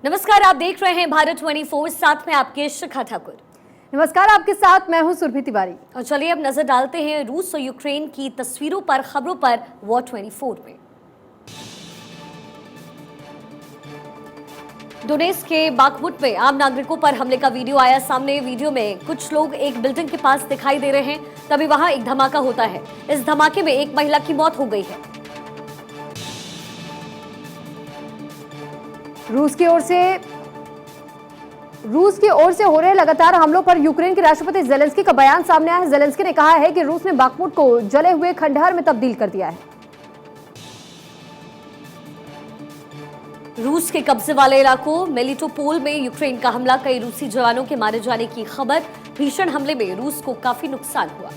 नमस्कार, आप देख रहे हैं भारत 24, साथ में आपके शिखा ठाकुर। नमस्कार, आपके साथ मैं हूं सुरभि तिवारी। और चलिए अब नजर डालते हैं रूस और यूक्रेन की तस्वीरों पर, खबरों पर वॉर 24 में। डोनेट्स्क के बाखमुट में आम नागरिकों पर हमले का वीडियो आया सामने। वीडियो में कुछ लोग एक बिल्डिंग के पास दिखाई दे रहे हैं, तभी वहां एक धमाका होता है। इस धमाके में एक महिला की मौत हो गई है। रूस की ओर से हो रहे लगातार हमलों पर यूक्रेन के राष्ट्रपति जेलेंस्की का बयान सामने आया है। जेलेंस्की ने कहा है कि रूस ने बाखमुट को जले हुए खंडहर में तब्दील कर दिया है। रूस के कब्जे वाले इलाकों मेलिटोपोल में यूक्रेन का हमला, कई रूसी जवानों के मारे जाने की खबर। भीषण हमले में रूस को काफी नुकसान हुआ।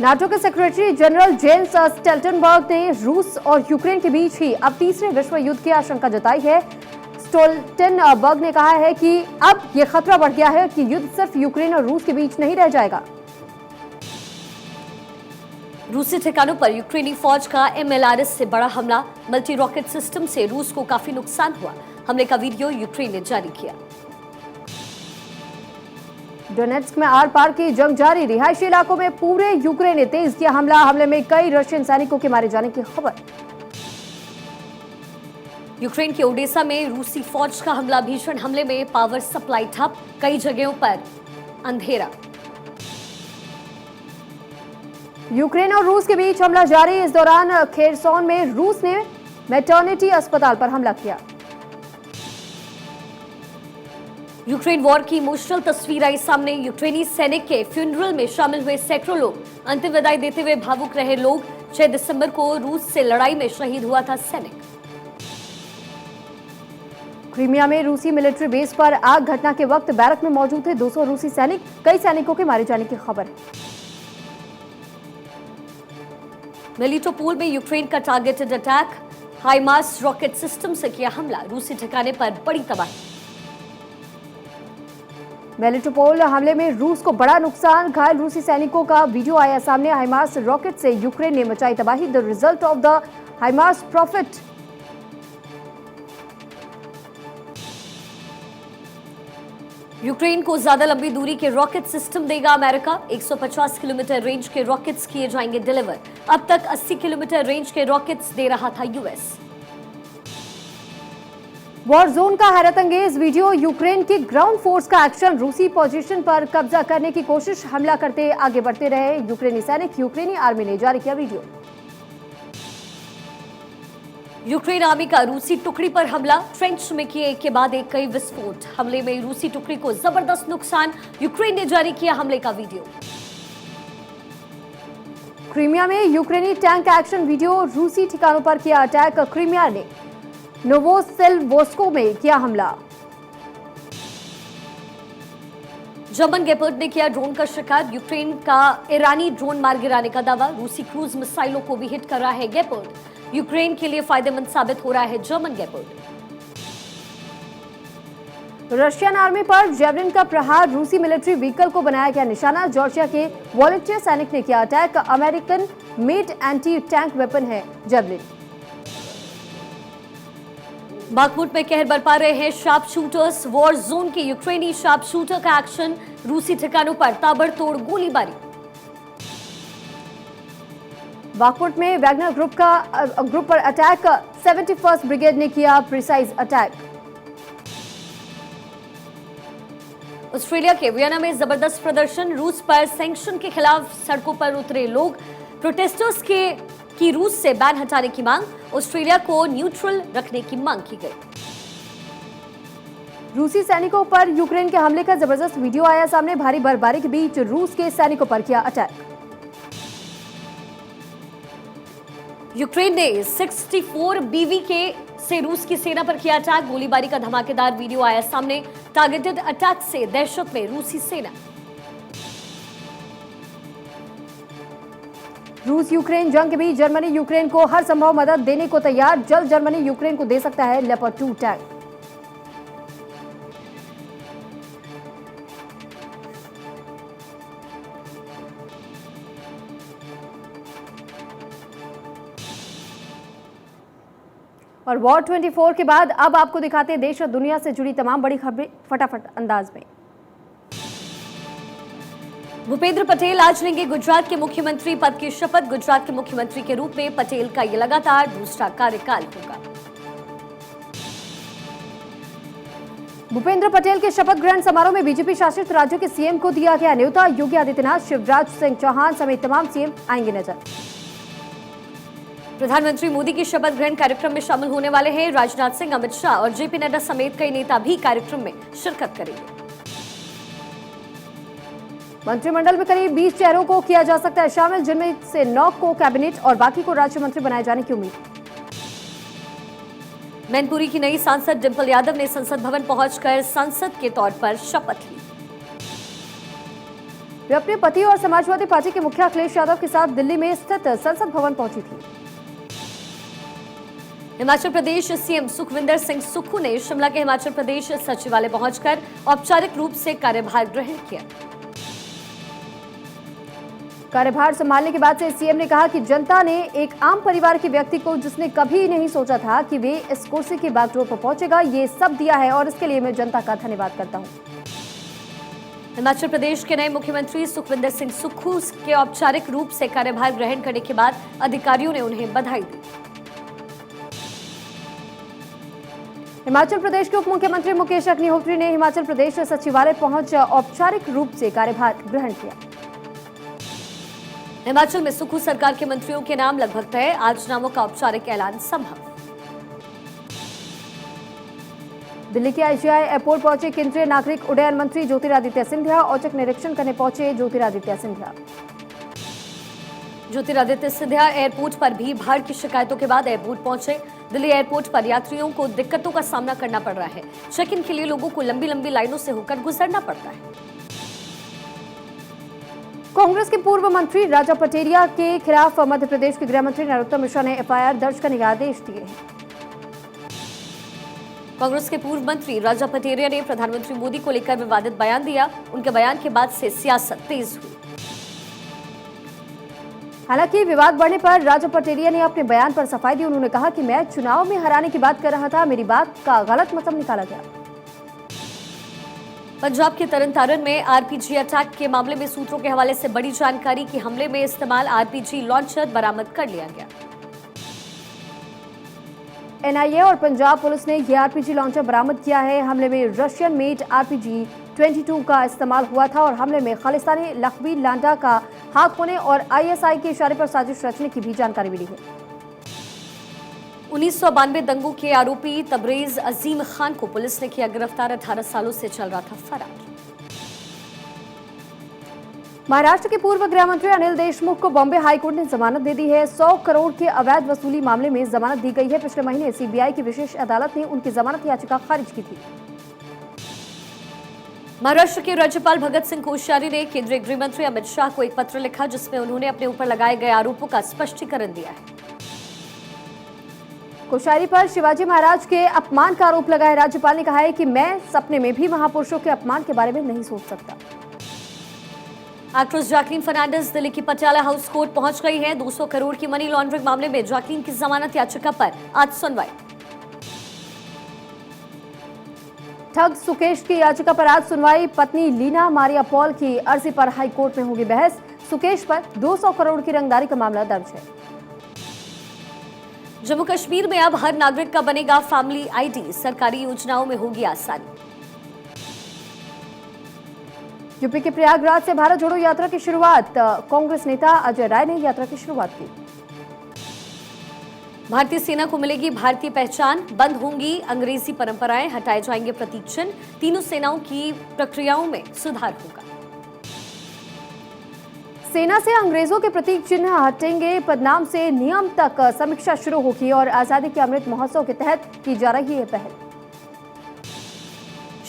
नाटो के सेक्रेटरी जनरल जेन्स स्टोल्टनबर्ग ने रूस और यूक्रेन के बीच ही अब तीसरे विश्व युद्ध की आशंका जताई है। स्टोल्टनबर्ग ने कहा है कि अब यह खतरा बढ़ गया है कि युद्ध सिर्फ यूक्रेन और रूस के बीच नहीं रह जाएगा। रूसी ठिकानों पर यूक्रेनी फौज का MLRS से बड़ा हमला, मल्टी रॉकेट सिस्टम से रूस को काफी नुकसान हुआ। हमले का वीडियो यूक्रेन ने जारी किया। डोनेट्स्क में आर पार की जंग जारी, रिहायशी इलाकों में पूरे यूक्रेन ने तेज किया हमला। हमले में कई रशियन सैनिकों के मारे जाने की खबर। यूक्रेन के ओडेसा में रूसी फौज का हमला, भीषण हमले में पावर सप्लाई ठप, कई जगहों पर अंधेरा। यूक्रेन और रूस के बीच हमला जारी, इस दौरान खेरसोन में रूस ने मैटरनिटी अस्पताल पर हमला किया। यूक्रेन वॉर की इमोशनल तस्वीर आई सामने। यूक्रेनी सैनिक के फ्यूनरल में शामिल हुए सैकड़ों लोग, अंतिम विदाई देते हुए भावुक रहे लोग। 6 दिसंबर को रूस से लड़ाई में शहीद हुआ था सैनिक। क्रीमिया में रूसी मिलिट्री बेस पर आग, घटना के वक्त बैरक में मौजूद थे 200 रूसी सैनिक, कई सैनिकों के मारे जाने की खबर है। मेलिटोपोल में यूक्रेन का टारगेटेड अटैक, हाइमार्स रॉकेट सिस्टम से किया हमला, रूसी ठिकाने पर बड़ी तबाही। मेलिटोपोल हमले में रूस को बड़ा नुकसान, घायल रूसी सैनिकों का वीडियो आया सामने। हाइमार्स रॉकेट से यूक्रेन ने मचाई तबाही, the result of the HIMARS profit. Ukraine को ज्यादा लंबी दूरी के रॉकेट सिस्टम देगा अमेरिका। 150 किलोमीटर रेंज के रॉकेट्स किए जाएंगे डिलीवर। अब तक 80 किलोमीटर रेंज के रॉकेट्स दे रहा था यूएस। वॉर जोन का हैरतअंगेज वीडियो, यूक्रेन की ग्राउंड फोर्स का एक्शन, रूसी पोजीशन पर कब्जा करने की कोशिश, हमला करते आगे बढ़ते रहे यूक्रेनी सैनिक। यूक्रेनी आर्मी ने जारी किया वीडियो। यूक्रेन आर्मी का रूसी टुकड़ी पर हमला, ट्रेंच में किए एक के बाद एक कई विस्फोट। हमले में रूसी टुकड़ी को जबरदस्त नुकसान, यूक्रेन ने जारी किया हमले का वीडियो। क्रीमिया में यूक्रेनी टैंक एक्शन वीडियो, रूसी ठिकानों पर किया अटैक। क्रीमिया ने नोवोसिल्वोस्क में किया हमला। जर्मन गेपर्ड ने किया ड्रोन का शिकार, यूक्रेन का ईरानी ड्रोन मार गिराने का दावा। रूसी क्रूज मिसाइलों को भी हिट कर रहा है गेपर्ड, यूक्रेन के लिए फायदेमंद साबित हो रहा है जर्मन गेपर्ड। रशियन आर्मी पर जेवलिन का प्रहार, रूसी मिलिट्री व्हीकल को बनाया गया निशाना। जॉर्जिया के वॉलंटियर सैनिक ने किया attack, American made anti tank weapon है जेवलिन। बाखमुट में कहर बरपा रहे हैं शार्प शूटर्स, वॉर जोन के यूक्रेनी शार्प शूटर का एक्शन, रूसी ठिकानों पर ताबड़तोड़ गोलीबारी। बाखमुट में वैगनर ग्रुप पर अटैक, 71st ब्रिगेड ने किया प्रिसाइज अटैक। ऑस्ट्रेलिया के वियना में जबरदस्त प्रदर्शन, रूस पर सैंक्शन के खिलाफ सड़कों पर उतरे लोग। प्रोटेस्टर्स की रूस से बैन हटाने की मांग, ऑस्ट्रेलिया को न्यूट्रल रखने की मांग की गई। रूसी सैनिकों पर यूक्रेन के हमले का जबरदस्त वीडियो आया सामने। भारी बर्फबारी के बीच रूस के सैनिकों पर किया अटैक। यूक्रेन ने 64 BV से रूस की सेना पर किया अटैक, गोलीबारी का धमाकेदार वीडियो आया सामने। टारगेटेड अटैक से दहशत में रूसी सेना। रूस यूक्रेन जंग के बीच जर्मनी यूक्रेन को हर संभव मदद देने को तैयार, जल्द जर्मनी यूक्रेन को दे सकता है लेपर्ड 2 टैंक। और वॉर 24 के बाद अब आपको दिखाते हैं देश और दुनिया से जुड़ी तमाम बड़ी खबरें फटाफट अंदाज में। भूपेंद्र पटेल आज लेंगे गुजरात के मुख्यमंत्री पद की शपथ। गुजरात के मुख्यमंत्री के रूप में पटेल का यह लगातार दूसरा कार्यकाल होगा। भूपेंद्र पटेल के शपथ ग्रहण समारोह में बीजेपी शासित राज्यों के सीएम को दिया गया न्योता। योगी आदित्यनाथ, शिवराज सिंह चौहान समेत तमाम सीएम आएंगे नजर। प्रधानमंत्री मोदी की शपथ ग्रहण कार्यक्रम में शामिल होने वाले हैं। राजनाथ सिंह, अमित शाह और जेपी नड्डा समेत कई नेता भी कार्यक्रम में शिरकत करेंगे। मंत्रिमंडल में करीब 20 चेहरों को किया जा सकता है शामिल, जिनमें से 9 को कैबिनेट और बाकी को राज्य मंत्री बनाए जाने की उम्मीद। मैनपुरी की नई सांसद डिंपल यादव ने संसद भवन पहुंचकर सांसद के तौर पर शपथ ली। वे अपने पति और समाजवादी पार्टी के मुखिया अखिलेश यादव के साथ दिल्ली में स्थित संसद भवन पहुंची थी। हिमाचल प्रदेश सीएम सुखविंदर सिंह सुक्खू ने शिमला के हिमाचल प्रदेश सचिवालय पहुंचकर औपचारिक रूप से कार्यभार ग्रहण किया। कार्यभार संभालने के बाद से सीएम ने कहा कि जनता ने एक आम परिवार के व्यक्ति को, जिसने कभी नहीं सोचा था कि वे इस कुर्सी की बागडोर पर पहुंचेगा, ये सब दिया है और इसके लिए मैं जनता का धन्यवाद करता हूं। हिमाचल प्रदेश के नए मुख्यमंत्री सुखविंदर सिंह सुक्खू के औपचारिक रूप से कार्यभार ग्रहण करने के बाद अधिकारियों ने उन्हें बधाई दी। हिमाचल प्रदेश के उप मुख्यमंत्री मुकेश अग्निहोत्री ने हिमाचल प्रदेश सचिवालय पहुंच औपचारिक रूप से कार्यभार ग्रहण किया। हिमाचल में सुक्खू सरकार के मंत्रियों के नाम लगभग तय, आज नामों का औपचारिक ऐलान संभव। दिल्ली के आईजीआई एयरपोर्ट पहुंचे केंद्रीय नागरिक उड्डयन मंत्री ज्योतिरादित्य सिंधिया। औचक निरीक्षण करने पहुंचे ज्योतिरादित्य सिंधिया। ज्योतिरादित्य सिंधिया एयरपोर्ट पर भी भीड़ की शिकायतों के बाद एयरपोर्ट पहुंचे। दिल्ली एयरपोर्ट पर यात्रियों को दिक्कतों का सामना करना पड़ रहा है। चेक इन के लिए लोगों को लंबी लंबी लाइनों से होकर गुजरना पड़ता है। कांग्रेस के पूर्व मंत्री राजा पटेरिया के खिलाफ मध्य प्रदेश के गृह मंत्री नरोत्तम मिश्रा ने एफआईआर दर्ज करने के आदेश दिए हैं। कांग्रेस के पूर्व मंत्री राजा पटेरिया ने प्रधानमंत्री मोदी को लेकर विवादित बयान दिया। उनके बयान के बाद से सियासत तेज हुई। हालांकि विवाद बढ़ने पर राजा पटेरिया ने अपने बयान पर सफाई दी। उन्होंने कहा कि मैं चुनाव में हराने की बात कर रहा था, मेरी बात का गलत मतलब निकाला गया। पंजाब के तरनतारन में आरपीजी अटैक के मामले में सूत्रों के हवाले से बड़ी जानकारी कि हमले में इस्तेमाल आरपीजी लॉन्चर बरामद कर लिया गया। एनआईए और पंजाब पुलिस ने यह आरपीजी लॉन्चर बरामद किया है। हमले में रशियन मेड आरपीजी 22 का इस्तेमाल हुआ था और हमले में खालिस्तानी लखवी लांडा का हाथ होने और आईएसआई के इशारे पर साजिश रचने की भी जानकारी मिली है। 1992 दंगों के आरोपी तबरेज अजीम खान को पुलिस ने किया गिरफ्तार। 18 सालों से चल रहा था फरार। महाराष्ट्र के पूर्व गृह मंत्री अनिल देशमुख को बॉम्बे हाईकोर्ट ने जमानत दे दी है। 100 करोड़ के अवैध वसूली मामले में जमानत दी गई है। पिछले महीने सीबीआई की विशेष अदालत ने उनकी जमानत याचिका खारिज की थी। महाराष्ट्र के राज्यपाल भगत सिंह कोश्यारी ने केंद्रीय गृह मंत्री अमित शाह को एक पत्र लिखा, जिसमें उन्होंने अपने ऊपर लगाए गए आरोपों का स्पष्टीकरण दिया है। कोश्यारी पर शिवाजी महाराज के अपमान का आरोप लगा है। राज्यपाल ने कहा है कि मैं सपने में भी महापुरुषों के अपमान के बारे में नहीं सोच सकता। एक्ट्रेस जैकलीन फर्नांडिस दिल्ली की पटियाला हाउस कोर्ट पहुंच गई है। 200 करोड़ की मनी लॉन्ड्रिंग मामले में जैकलीन की जमानत याचिका पर आज सुनवाई। ठग सुकेश की याचिका पर आज सुनवाई। पत्नी लीना मारिया पॉल की अर्जी पर हाईकोर्ट में होगी बहस। सुकेश पर 200 करोड़ की रंगदारी का मामला दर्ज है। जम्मू कश्मीर में अब हर नागरिक का बनेगा फैमिली आईडी। सरकारी योजनाओं में होगी आसानी। यूपी के प्रयागराज से भारत जोड़ो यात्रा की शुरुआत। कांग्रेस नेता अजय राय ने यात्रा की शुरुआत की। भारतीय सेना को मिलेगी भारतीय पहचान। बंद होंगी अंग्रेजी परंपराएं, हटाए जाएंगे प्रतीक चिन्ह। तीनों सेनाओं की प्रक्रियाओं में सुधार होगा। सेना से अंग्रेजों के प्रतीक चिन्ह हटेंगे। पदनाम से नियम तक समीक्षा शुरू होगी और आजादी के अमृत महोत्सव के तहत की जा रही है पहल।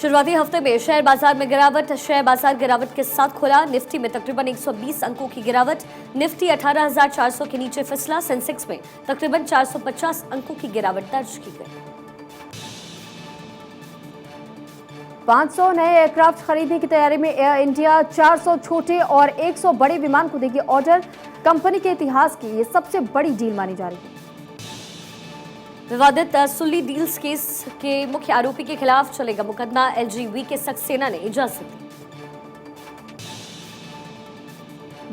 शुरुआती हफ्ते में शेयर बाजार में गिरावट। शेयर बाजार गिरावट के साथ खुला। निफ्टी में तकरीबन 120 अंकों की गिरावट। निफ्टी 18,400 के नीचे फिसला। सेंसेक्स में तकरीबन 450 अंकों की गिरावट दर्ज की गई। 500 नए एयरक्राफ्ट खरीदने की तैयारी में एयर इंडिया। 400 छोटे और 100 बड़े विमान को देगी ऑर्डर। कंपनी के इतिहास की ये सबसे बड़ी डील मानी जा रही है। विवादित सुल्ली डील्स केस के मुख्य आरोपी के खिलाफ चलेगा मुकदमा, एलजीबी के सक्सेना ने इजाजत दी।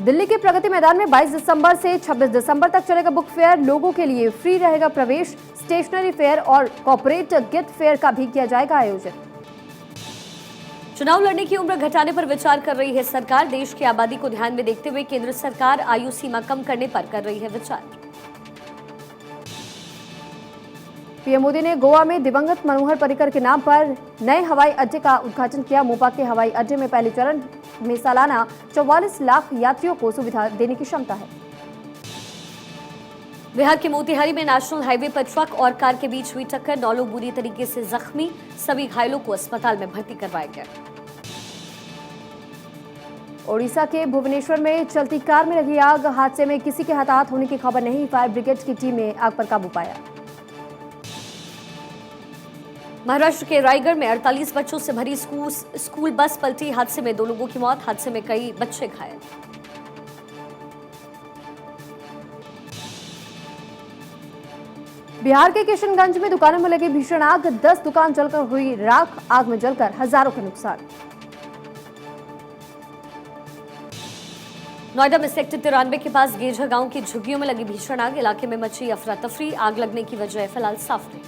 दिल्ली के प्रगति मैदान में 22 दिसंबर से 26 दिसंबर तक चलेगा बुक फेयर। लोगों के लिए फ्री रहेगा प्रवेश। स्टेशनरी फेयर और कॉर्पोरेट गिफ्ट फेयर का भी किया जाएगा आयोजन। चुनाव लड़ने की उम्र घटाने पर विचार कर रही है सरकार। देश की आबादी को ध्यान में देखते हुए केंद्र सरकार आयु सीमा कम करने पर कर रही है विचार। पीएम मोदी ने गोवा में दिवंगत मनोहर पर्रिकर के नाम पर नए हवाई अड्डे का उद्घाटन किया। मोपा के हवाई अड्डे में पहले चरण में सालाना 44 लाख यात्रियों को सुविधा देने की क्षमता है। बिहार के मोतिहारी में नेशनल हाईवे पर ट्रक और कार के बीच हुई टक्कर। 9 लोग बुरी तरीके से जख्मी। सभी घायलों को अस्पताल में भर्ती करवाया गया। ओडिशा के भुवनेश्वर में चलती कार में लगी आग। हादसे में किसी के हताहत होने की खबर नहीं। फायर ब्रिगेड की टीम ने आग पर काबू पाया। महाराष्ट्र के रायगढ़ में 48 बच्चों से भरी स्कूल बस पलटी। हादसे में 2 लोगों की मौत। हादसे में कई बच्चे घायल। बिहार के किशनगंज में दुकानों में लगी भीषण आग। 10 दुकान जलकर हुई राख। आग में जलकर हजारों का नुकसान। नोएडा में सेक्टर 93 के पास गेजा गांव की झुग्गियों में लगी भीषण आग। इलाके में मची अफरा तफरी। आग लगने की वजह फिलहाल साफ नहीं।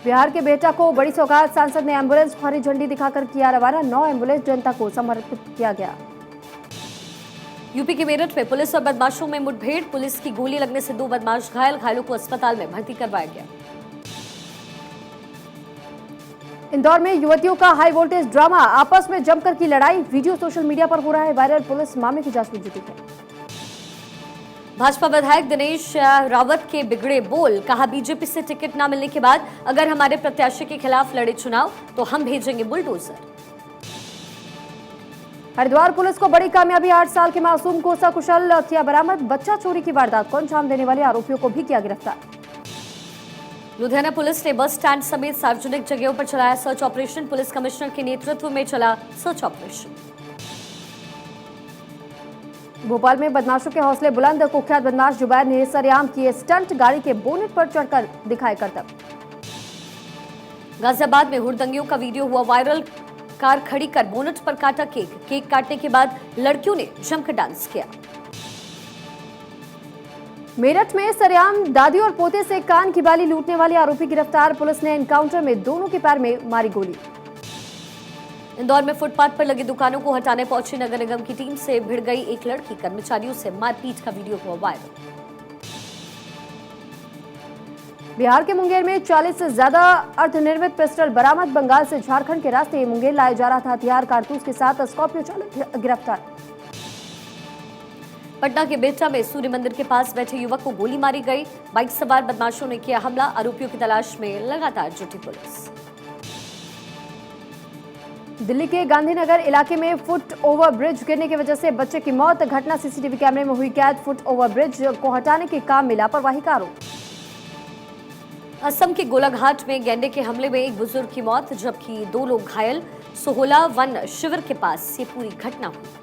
बिहार के बेटा को बड़ी सौगात। सांसद ने एम्बुलेंस हरी झंडी दिखाकर किया रवाना। 9 एम्बुलेंस जनता को समर्पित किया गया। यूपी के मेरठ में पुलिस और बदमाशों में मुठभेड़। पुलिस की गोली लगने से 2 बदमाश घायल। घायलों को अस्पताल में भर्ती करवाया गया। इंदौर में युवतियों का हाई वोल्टेज ड्रामा। आपस में जमकर की लड़ाई। वीडियो सोशल मीडिया पर हो रहा है वायरल। पुलिस मामले की जांच में जुटी है। भाजपा विधायक दिनेश रावत के बिगड़े बोल। कहा, बीजेपी से टिकट न मिलने के बाद अगर हमारे प्रत्याशी के खिलाफ लड़े चुनाव तो हम भेजेंगे बुलडोजर। हरिद्वार पुलिस को बड़ी कामयाबी। 8 साल के मासूम को सकुशल किया बरामद। बच्चा चोरी की वारदात को अंजाम देने वाले आरोपियों को भी किया गिरफ्तार। लुधियाना पुलिस ने बस स्टैंड समेत सार्वजनिक जगहों पर चलाया सर्च ऑपरेशन। पुलिस कमिश्नर के नेतृत्व में चला सर्च ऑपरेशन। भोपाल में बदमाशों के हौसले बुलंद। कुख्यात बदमाश जुबैर ने सरेआम किए स्टंट। गाड़ी के बोनेट पर चढ़कर दिखाए करतब। गाजियाबाद में हुड़दंगियों का वीडियो हुआ वायरल। कार खड़ी कर बोनेट पर काटा केक। केक काटने के बाद लड़कियों ने जमकर डांस किया। मेरठ में सरेआम दादी और पोते से कान की बाली लूटने वाले आरोपी गिरफ्तार। पुलिस ने एनकाउंटर में दोनों के पैर में मारी गोली। इंदौर में फुटपाथ पर लगी दुकानों को हटाने पहुंची नगर निगम की टीम से भिड़ गई एक लड़की। कर्मचारियों से मारपीट का वीडियो हुआ वायरल। बिहार के मुंगेर में 40 से ज्यादा अर्धनिर्मित पिस्टल बरामद। बंगाल से झारखंड के रास्ते मुंगेर लाया जा रहा था हथियार। कारतूस के साथ स्कॉर्पियो चालक गिरफ्तार। पटना के बेहटा में सूर्य मंदिर के पास बैठे युवक को गोली मारी गई। बाइक सवार बदमाशों ने किया हमला। आरोपियों की तलाश में लगातार जुटी पुलिस। दिल्ली के गांधीनगर इलाके में फुट ओवर ब्रिज गिरने की वजह से बच्चे की मौत। घटना सीसीटीवी कैमरे में हुई कैद। फुट ओवर ब्रिज को हटाने के काम में लापरवाही का आरोप। असम के गोलाघाट में गैंडे के हमले में एक बुजुर्ग की मौत जबकि 2 लोग घायल। सोहला वन शिविर के पास ये पूरी घटना हुई।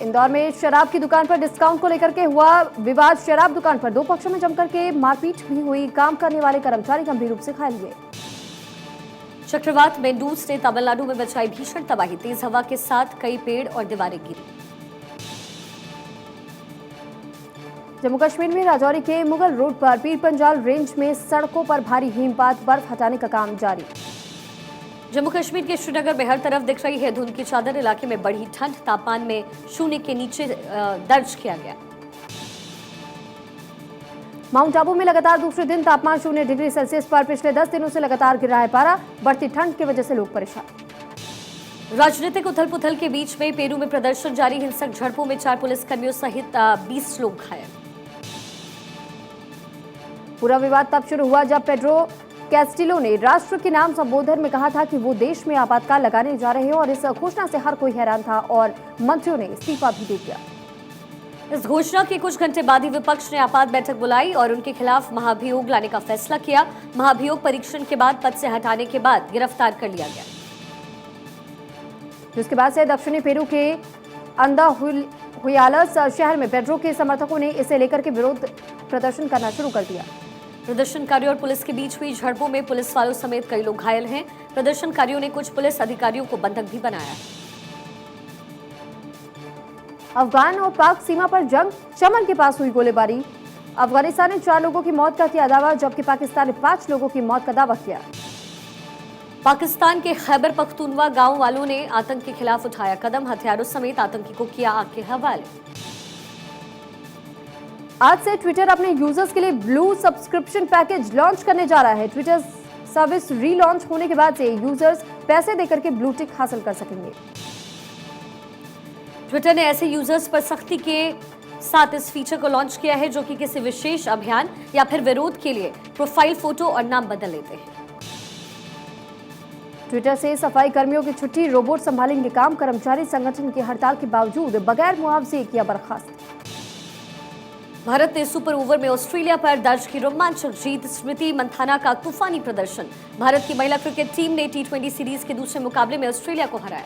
इंदौर में शराब की दुकान पर डिस्काउंट को लेकर के हुआ विवाद। शराब दुकान पर 2 पक्षों में जमकर के मारपीट भी हुई। काम करने वाले कर्मचारी गंभीर रूप से घायल हुए। चक्रवात मेंडूस ने तमिलनाडु में मचाई भीषण तबाही। तेज हवा के साथ कई पेड़ और दीवारें गिरी। जम्मू कश्मीर में राजौरी के मुगल रोड पर पीर पंजाल रेंज में सड़कों पर भारी हिमपात। बर्फ हटाने का काम जारी। जम्मू कश्मीर के श्रीनगर में हर तरफ दिख रही है धुंध की चादर। इलाके में बढ़ी ठंड। तापमान में 0 के नीचे दर्ज किया गया। माउंट आबू में लगातार दूसरे दिन तापमान 0 डिग्री सेल्सियस पर। पिछले 10 दिनों से लगातार गिर रहा है पारा। बढ़ती ठंड की वजह से लोग परेशान। राजनीतिक उथल पुथल के बीच में पेरू में प्रदर्शन जारी। हिंसक झड़पों में 4 पुलिसकर्मियों सहित 20 लोग घायल। पूरा विवाद तब शुरू हुआ जब पेड्रो कैस्टिलो ने राष्ट्र के नाम संबोधन में कहा था कि वो देश में आपातकाल लगाने जा रहे हैं और इस घोषणा से हर कोई हैरान था और मंत्रियों ने इस्तीफा भी दे दिया। इस घोषणा के कुछ घंटे बाद ही विपक्ष ने आपात बैठक बुलाई और उनके खिलाफ महाभियोग लाने का फैसला किया। महाभियोग परीक्षण के बाद पद से हटाने के बाद गिरफ्तार कर लिया गया, जिसके बाद से दक्षिणी पेरू के अंदा हुई आलस, शहर में पेड्रो के समर्थकों ने इसे लेकर के विरोध प्रदर्शन करना शुरू कर दिया। प्रदर्शनकारियों और पुलिस के बीच हुई झड़पों में पुलिस वालों समेत कई लोग घायल हैं। प्रदर्शनकारियों ने कुछ पुलिस अधिकारियों को बंधक भी बनाया। अफगान और पाक सीमा पर जंग, चमन के पास हुई गोलीबारी। अफगानिस्तान ने 4 लोगों की मौत का किया दावा, जबकि पाकिस्तान ने 5 लोगों की मौत का दावा किया। पाकिस्तान के खैबर पख्तूनवा गांव वालों ने आतंक के खिलाफ उठाया कदम, हथियारों समेत आतंकी को किया आग के हवाले। आज से ट्विटर अपने यूजर्स के लिए ब्लू सब्सक्रिप्शन पैकेज लॉन्च करने जा रहा है। ट्विटर सर्विस रीलॉन्च होने के बाद से यूजर्स पैसे देकर के ब्लू टिक हासिल कर सकेंगे। ट्विटर ने ऐसे यूजर्स पर सख्ती के साथ इस फीचर को लॉन्च किया है जो कि किसी विशेष अभियान या फिर विरोध के लिए प्रोफाइल फोटो और नाम बदल लेते हैं। ट्विटर से सफाई कर्मियों की छुट्टी, रोबोट संभालेंगे काम। कर्मचारी संगठन की हड़ताल के बावजूद बगैर मुआवजे किया बर्खास्त। भारत ने सुपर ओवर में ऑस्ट्रेलिया पर दर्ज की रोमांचक जीत, स्मृति मंथाना का तूफानी प्रदर्शन। भारत की महिला क्रिकेट टीम ने T20 सीरीज के दूसरे मुकाबले में ऑस्ट्रेलिया को हराया।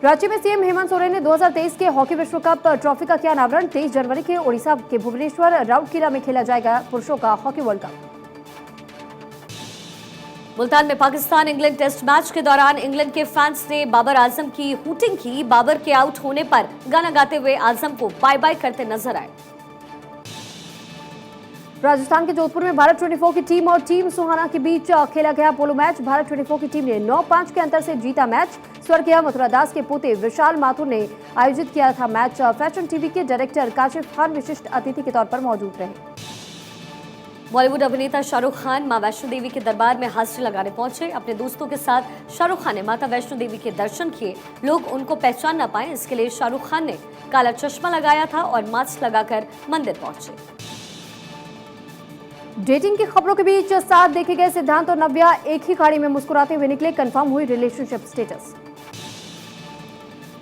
रांची में सीएम हेमंत सोरेन ने 2023 के हॉकी विश्व कप ट्रॉफी का किया अनावरण। 23 जनवरी के ओडिशा के भुवनेश्वर राउरकेला में खेला जाएगा पुरुषों का हॉकी वर्ल्ड कप। मुल्तान में पाकिस्तान इंग्लैंड टेस्ट मैच के दौरान इंग्लैंड के फैंस ने बाबर आजम की हूटिंग की। बाबर के आउट होने पर गाना गाते हुए आजम को बाय बाय करते नजर आए। राजस्थान के जोधपुर में भारत 24 की टीम और टीम सुहाना के बीच खेला गया पोलो मैच। भारत 24 की टीम ने 9-5 के अंतर से जीता मैच। स्वर्गीय मथुरा दास के पोते विशाल माथुर ने आयोजित किया था मैच। फैशन टीवी के डायरेक्टर काशिफ खान विशिष्ट अतिथि के तौर पर मौजूद रहे। बॉलीवुड अभिनेता शाहरुख खान मां वैष्णो देवी के दरबार में हाजिरी लगाने पहुंचे। अपने दोस्तों के साथ शाहरुख खान ने माता वैष्णो देवी के दर्शन किए। लोग उनको पहचान न पाए, इसके लिए शाहरुख खान ने काला चश्मा लगाया था और मास्क लगाकर मंदिर पहुंचे। डेटिंग की खबरों के बीच साथ देखे गए सिद्धांत और नव्या एक ही गाड़ी में मुस्कुराते हुए निकले। कंफर्म हुई रिलेशनशिप स्टेटस।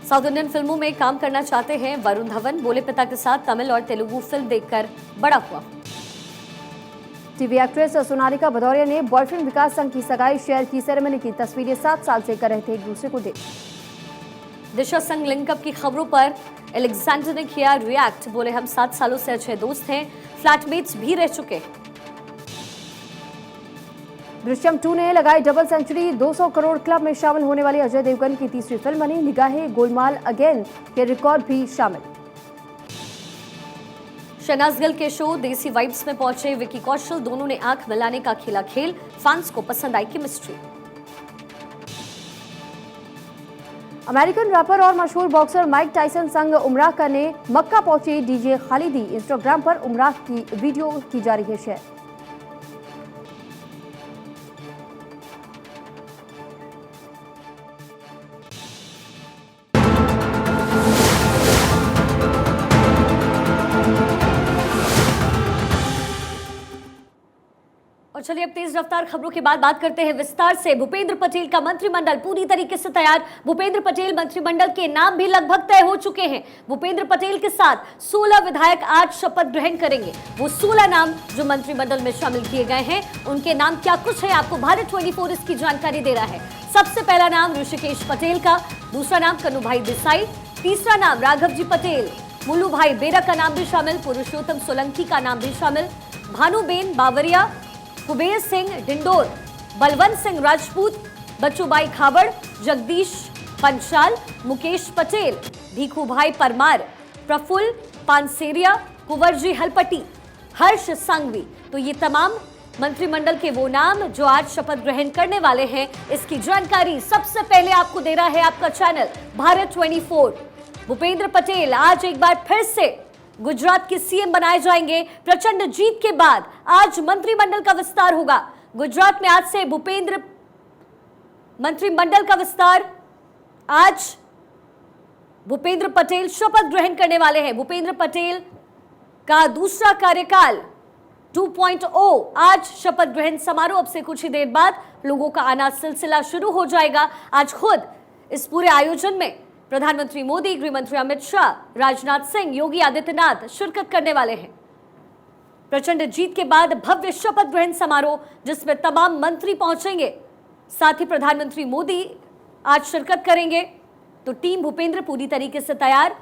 साउथ इंडियन फिल्मों में काम करना चाहते हैं वरुण धवन। बोले पिता के साथ तमिल और तेलुगु फिल्म देखकर बड़ा हुआ। टीवी एक्ट्रेस सोनालिका भदौरिया ने बॉयफ्रेंड विकास संघ की सगाई शेयर की। सेरेमनी की तस्वीरें 7 साल से कर रहे थे एक दूसरे को डेट। दिशा संघ लिंकअप की खबरों पर एलेक्जेंडर ने किया रिएक्ट। बोले हम 7 सालों से अच्छे दोस्त हैं, फ्लैटमेट्स भी रह चुके हैं। दृश्यम 2 ने लगाई डबल सेंचुरी। 200 करोड़ क्लब में शामिल होने वाली अजय देवगन की तीसरी फिल्म बनी। निगाहे गोलमाल अगेन के रिकॉर्ड भी शामिल। शहनाज गिल के शो देसी वाइब्स में पहुंचे विकी कौशल। दोनों ने आंख मिलाने का खेला खेल। फैंस को पसंद आई केमिस्ट्री। अमेरिकन रैपर और मशहूर बॉक्सर माइक टायसन संग उमराह करने मक्का पहुंचे डीजे खालिदी। इंस्टाग्राम पर उमराह की वीडियो की जा रही है शेयर। और चलिए अब तेज रफ्तार खबरों के बाद बात करते हैं विस्तार से। भूपेंद्र पटेल का मंत्रिमंडल पूरी तरीके से तैयार। भूपेंद्र पटेल मंत्रिमंडल के नाम भी लगभग तय हो चुके हैं। भूपेंद्र पटेल के साथ 16 विधायक आज शपथ ग्रहण करेंगे। वो 16 नाम जो मंत्रिमंडल में शामिल किए गए हैं, उनके नाम क्या कुछ है, आपको भारत 24 इसकी जानकारी दे रहा है। सबसे पहला नाम ऋषिकेश पटेल का, दूसरा नाम कन्नूभाई देसाई, तीसरा नाम राघव जी पटेल, मुल्लू भाई बेरा का नाम भी शामिल, पुरुषोत्तम सोलंकी का नाम भी शामिल, भानुबेन बावरिया, कुबेर सिंह डिंडोर, बलवंत सिंह राजपूत, बच्चूभाई खाबड़, जगदीश पंचाल, मुकेश पटेल, भीखूभाई परमार, प्रफुल्ल पानसेरिया, कुंवरजी हलपटी, हर्ष संघवी। तो ये तमाम मंत्रिमंडल के वो नाम जो आज शपथ ग्रहण करने वाले हैं, इसकी जानकारी सबसे पहले आपको दे रहा है आपका चैनल भारत 24। भूपेंद्र पटेल आज एक बार फिर से गुजरात के सीएम बनाए जाएंगे। प्रचंड जीत के बाद आज मंत्रिमंडल का विस्तार होगा। गुजरात में आज से भूपेंद्र मंत्रिमंडल का विस्तार। आज भूपेंद्र पटेल शपथ ग्रहण करने वाले हैं। भूपेंद्र पटेल का दूसरा कार्यकाल 2.0 आज शपथ ग्रहण समारोह। अब से कुछ ही देर बाद लोगों का आना सिलसिला शुरू हो जाएगा। आज खुद इस पूरे आयोजन में प्रधानमंत्री मोदी, गृह मंत्री अमित शाह, राजनाथ सिंह, योगी आदित्यनाथ शिरकत करने वाले हैं। प्रचंड जीत के बाद भव्य शपथ ग्रहण समारोह जिसमें तमाम मंत्री पहुंचेंगे, साथ ही प्रधानमंत्री मोदी आज शिरकत करेंगे। तो टीम भूपेंद्र पूरी तरीके से तैयार।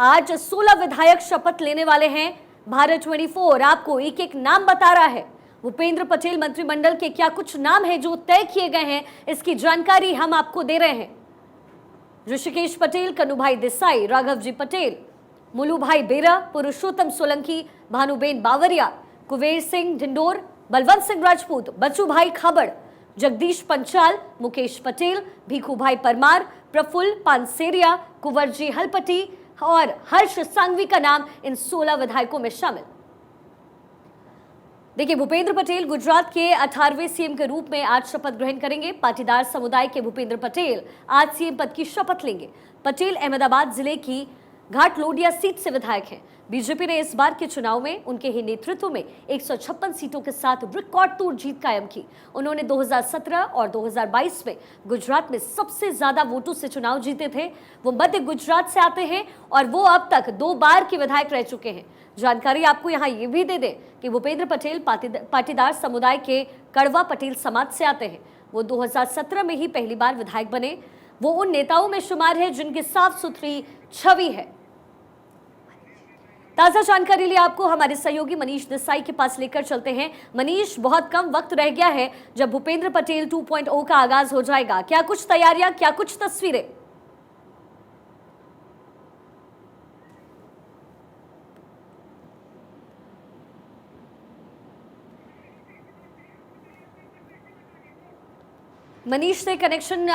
आज 16 विधायक शपथ लेने वाले हैं। भारत 24 आपको एक एक नाम बता रहा है। भूपेंद्र पटेल मंत्रिमंडल के क्या कुछ नाम हैं जो तय किए गए हैं, इसकी जानकारी हम आपको दे रहे हैं। ऋषिकेश पटेल, कन्हूभाई देसाई, राघवजी पटेल, मुलूभाई बेरा, पुरुषोत्तम सोलंकी, भानुबेन बावरिया, कुबेर सिंह ढिंडोर, बलवंत सिंह राजपूत, बच्चूभाई खाबड़, जगदीश पंचाल, मुकेश पटेल, भीखूभाई परमार, प्रफुल्ल पानसेरिया, कुंवरजी हलपति और हर्ष सांघवी का नाम इन 16 विधायकों में शामिल। देखिए, भूपेंद्र पटेल गुजरात के 18वें सीएम के रूप में आज शपथ ग्रहण करेंगे। पाटीदार समुदाय के भूपेंद्र पटेल आज सीएम पद की शपथ लेंगे। पटेल अहमदाबाद जिले की घाटलोडिया सीट से विधायक हैं। बीजेपी ने इस बार के चुनाव में उनके ही नेतृत्व में 156 सीटों के साथ रिकॉर्ड तोड़ जीत कायम की। उन्होंने 2017 और 2022 में गुजरात में सबसे ज्यादा वोटों से चुनाव जीते थे। वो मध्य गुजरात से आते हैं और वो अब तक 2 बार के विधायक रह चुके हैं। जानकारी आपको यहाँ ये भी दे दें कि भूपेंद्र पटेल पाटीदार समुदाय के कड़वा पटेल समाज से आते हैं। वो 2017 में ही पहली बार विधायक बने। वो उन नेताओं में शुमार है जिनकी साफ सुथरी छवि है। ताजा जानकारी लिए आपको हमारे सहयोगी मनीष देसाई के पास लेकर चलते हैं। मनीष, बहुत कम वक्त रह गया है जब भूपेंद्र पटेल 2.0 का आगाज हो जाएगा। क्या कुछ तैयारियां, क्या कुछ तस्वीरें? मनीष से कनेक्शन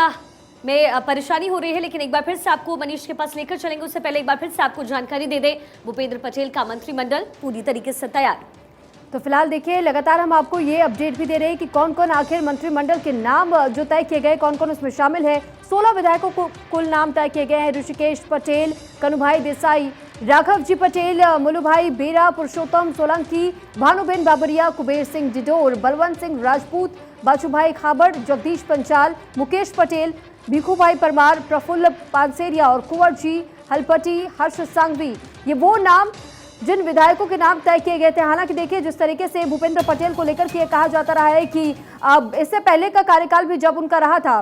में परेशानी हो रही है, लेकिन एक बार फिर से आपको मनीष के पास लेकर चलेंगे। उससे पहले एक बार फिर से आपको जानकारी दे दें, भूपेंद्र पटेल का मंत्रिमंडल पूरी तरीके से तैयार। तो फिलहाल देखिए, लगातार हम आपको ये अपडेट भी दे रहे हैं कि कौन कौन आखिर मंत्रिमंडल के नाम जो तय किए गए, कौन कौन उसमें शामिल है। 16 विधायकों को कुल नाम तय किए गए हैं। ऋषिकेश पटेल, कन्हूभाई देसाई, राघवजी पटेल, मुलूभाई बेरा, पुरुषोत्तम सोलंकी, भानुबेन बाबरिया, कुबेर सिंह ढिंडोर, बलवंत सिंह राजपूत, बाचूभाई खाबड़, जगदीश पंचाल, मुकेश पटेल, भीखूभाई परमार, प्रफुल्ल पानसेरिया और कुंवरजी हलपति, हर्ष सांघवी, ये वो नाम जिन विधायकों के नाम तय किए गए थे। हालांकि देखिए, जिस तरीके से भूपेंद्र पटेल को लेकर के कहा जाता रहा है कि इससे पहले का कार्यकाल भी जब उनका रहा था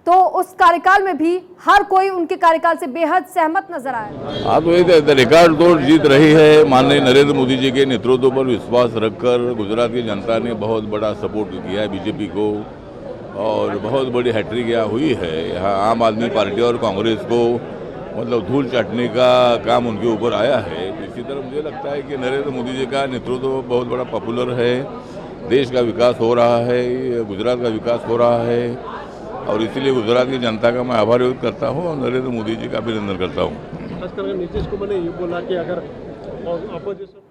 तो उस कार्यकाल में भी हर कोई उनके कार्यकाल से बेहद सहमत नजर आया। हाँ, तो ये रिकॉर्ड तोड़ जीत रही है। माननीय नरेंद्र मोदी जी के नेतृत्व पर विश्वास रखकर गुजरात की जनता ने बहुत बड़ा सपोर्ट किया है बीजेपी को और बहुत बड़ी हैट्रिक यहाँ हुई है। यहाँ आम आदमी पार्टी और कांग्रेस को मतलब धूल चाटने का काम उनके ऊपर आया है। इसी तरह मुझे लगता है कि नरेंद्र मोदी जी का नेतृत्व बहुत बड़ा पॉपुलर है। देश का विकास हो रहा है, गुजरात का विकास हो रहा है और इसीलिए गुजरात की जनता का मैं आभार व्यक्त करता हूँ और नरेंद्र मोदी जी का अभिनंदन करता हूँ। खासकर नीतीश कुमार ने ये बोला कि अगर अपोजिशन